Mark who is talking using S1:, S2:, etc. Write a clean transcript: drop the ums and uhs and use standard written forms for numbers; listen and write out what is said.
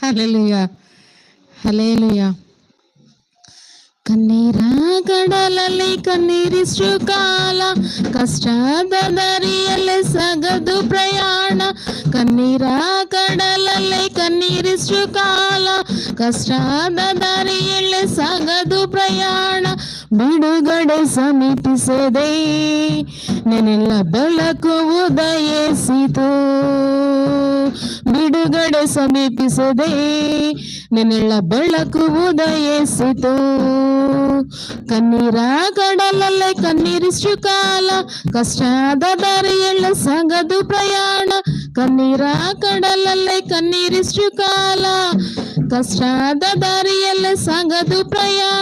S1: Hallelujah, hallelujah. ಕಣ್ಣೀರ ಕಡಲಲ್ಲಿ ಕಣ್ಣೀರಿಷ್ಟು ಕಾಲ, ಕಷ್ಟದ ದಾರಿಯಲ್ಲೇ ಸಾಗದು ಪ್ರಯಾಣ. ಕಣ್ಣೀರ ಕಡಲಲ್ಲಿ ಕಣ್ಣೀರಿಷ್ಟು ಕಾಲ, ಕಷ್ಟದ ದಾರಿಯಲ್ಲೇ ಸಾಗದು ಪ್ರಯಾಣ. ಬಿಡುಗಡೆ ಸಮೀಪಿಸದೆ ನೆನೆಲ್ಲ ಬೆಳಕು ಉದಯಿಸಿತು. ಬಿಡುಗಡೆ ಸಮೀಪಿಸದೆ ನೆನೆಲ್ಲ ಬೆಳಕು ಉದಯಿಸಿತು. ಕಣ್ಣೀರ ಕಡಲಲ್ಲೇ ಕಣ್ಣೀರಿಷ್ಟು ಕಾಲ, ಕಷ್ಟದ ದಾರಿಯಲ್ಲೇ ಸಾಗದು ಪ್ರಯಾಣ. ಕಣ್ಣೀರ ಕಡಲಲ್ಲೇ ಕಣ್ಣೀರಿಷ್ಟು ಕಾಲ, ಕಷ್ಟದ ದಾರಿಯಲ್ಲೇ ಸಾಗದು ಪ್ರಯಾಣ.